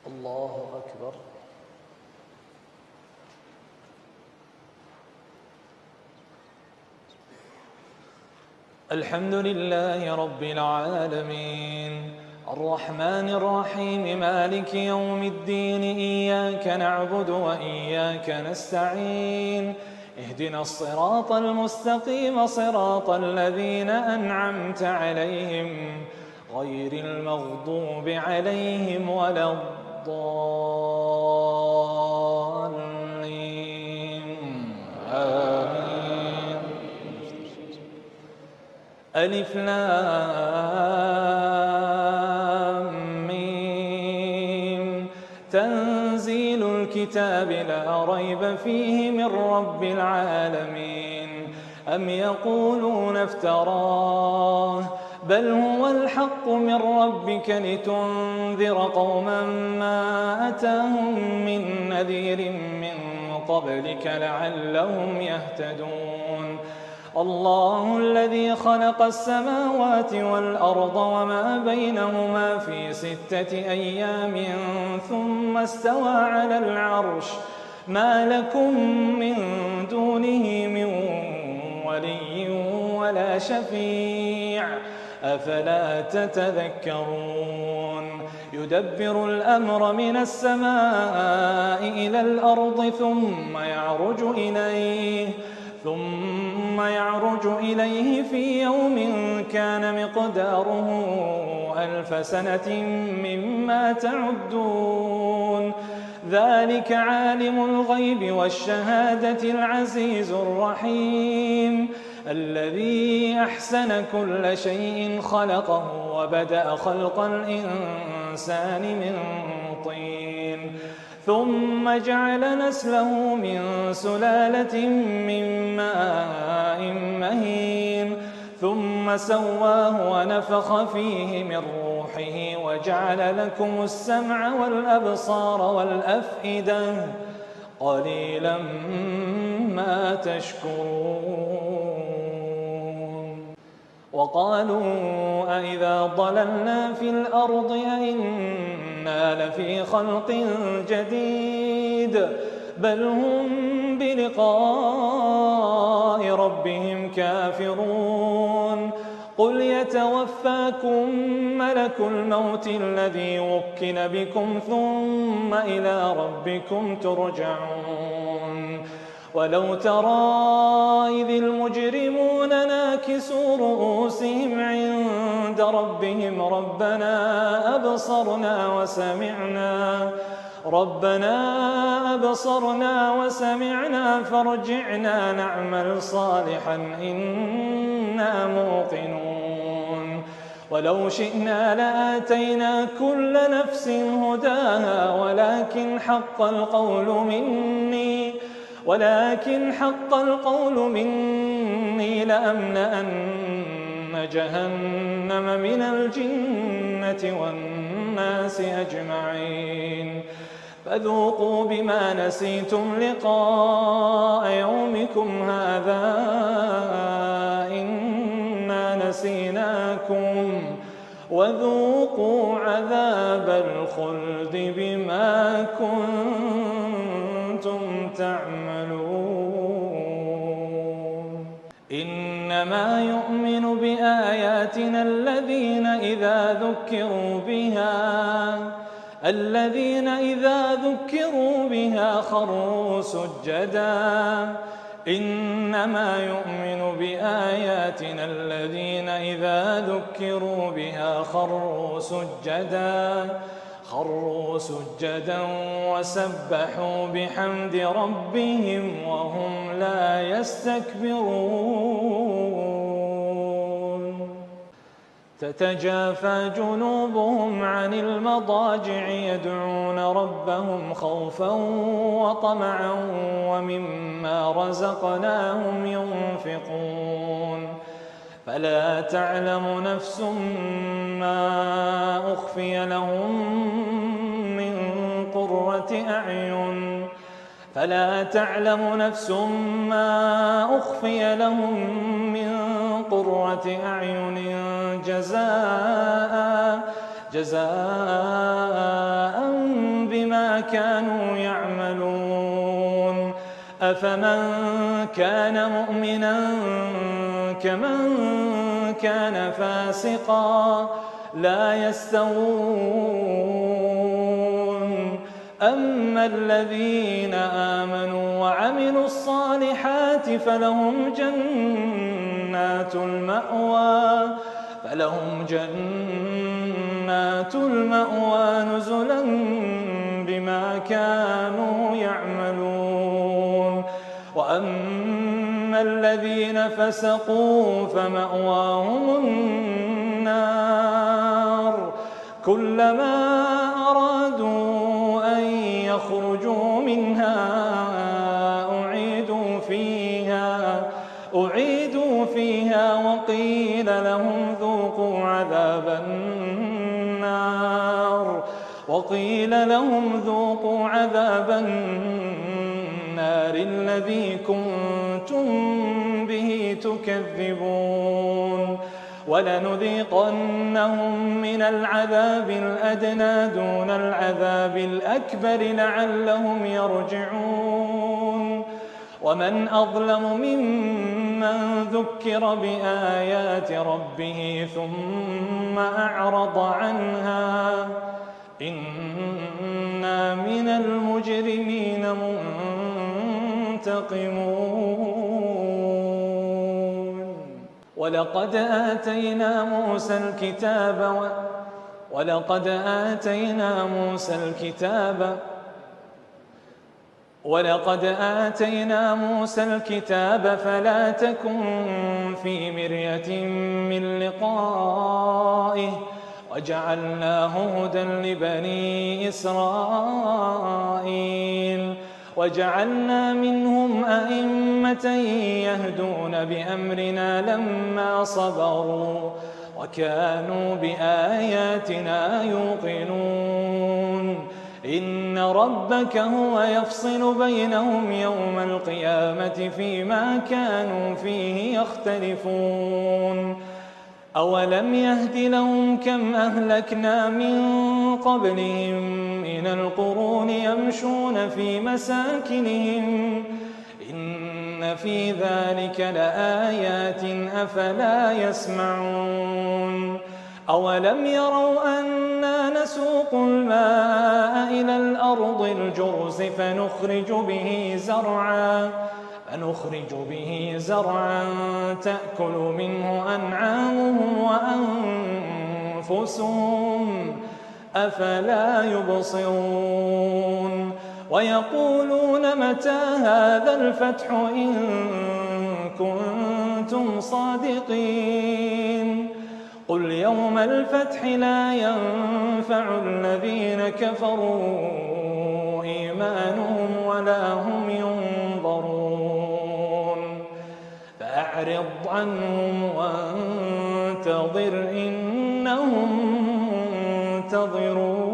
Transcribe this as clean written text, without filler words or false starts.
الله أكبر. الحمد لله رب العالمين الرحمن الرحيم مالك يوم الدين إياك نعبد وإياك نستعين اهدنا الصراط المستقيم صراط الذين أنعمت عليهم غير المغضوب عليهم ولا الضالين آمين. ألف لام ميم تنزيل الكتاب لا ريب فيه من رب العالمين أم يقولون افتراه بل هو الحق من ربك لتنذر قوما ما أتاهم من نذير من قبلك لعلهم يهتدون الله الذي خلق السماوات والأرض وما بينهما في 6 أيام ثم استوى على العرش ما لكم من دونه من ولي ولا شفيع أفلا تتذكرون يدبر الأمر من السماء إلى الأرض ثم يعرج إليه في يوم كان مقداره 1000 سنة مما تعدون ذلك عالم الغيب والشهادة العزيز الرحيم الذي أحسن كل شيء خلقه وبدأ خلق الإنسان من طين ثم جعل نسله من سلالة من ماء مهين ثم سواه ونفخ فيه من روحه وجعل لكم السمع والأبصار والأفئدة قليلا ما تشكرون وقالوا أإذا ضللنا في الأرض أإنا لفي خلق جديد بل هم بلقاء ربهم كافرون قل يتوفاكم ملك الموت الذي وكل بكم ثم إلى ربكم ترجعون ولو ترى إذ المجرمون ناكسوا رؤوسهم عند ربهم ربنا أبصرنا وسمعنا فارجعنا نعمل صالحا إنا موقنون ولو شئنا لآتينا كل نفس هداها ولكن حق القول مني لأملأن جهنم من الجنة والناس أجمعين فذوقوا بما نسيتم لقاء يومكم هذا إنا نسيناكم وذوقوا عذاب الخلد بما كنتم تعملون إنما يؤمن بآياتنا الذين إذا ذكروا بها خروا سجدا إنما يؤمن بآياتنا الذين إذا ذكروا بها خروا سجدا وسبحوا بحمد ربهم وهم لا يستكبرون تتجافى جنوبهم عن المضاجع يدعون ربهم خوفا وطمعا ومما رزقناهم ينفقون فلا تعلم نفس ما أخفي لهم من قرة أعين جزاء بما كانوا يعملون أفمن كان مؤمنا كمن كان فاسقا لا يستوون أما الذين آمنوا وعملوا الصالحات فلهم جنات المأوى نزلا بما كانوا يعملون وأما الذين فسقوا فمأواهم النار كلما أرادوا أن يخرجوا منها أعيدوا فيها وقيل لهم ذوقوا عذاب النار الذي كنتم به تكذبون ولنذيقنهم من العذاب الأدنى دون العذاب الأكبر لعلهم يرجعون ومن أظلم ممن ذكر بآيات ربه ثم أعرض عنها إنا من المجرمين منتقمون ولقد آتينا موسى الكتاب فلا تكن في مرية من لقائه وجعلناه هدى لبني إسرائيل وجعلنا منهم أئمة يهدون بأمرنا لما صبروا وكانوا بآياتنا يوقنون إن ربك هو يفصل بينهم يوم القيامة فيما كانوا فيه يختلفون أولم يهد لهم كم أهلكنا من قبلهم من القرون يمشون في مساكنهم إن في ذلك لآيات أفلا يسمعون أولم يروا أنا نسوق الماء إلى الأرض الجرز فنخرج به زرعا تأكل منه أنعامهم وأنفسهم أفلا يبصرون ويقولون متى هذا الفتح إن كنتم صادقين قل يوم الفتح لا ينفع الذين كفروا إيمانهم ولا هم ينظرون فأعرض عنهم وانتظر إنهم منتظرون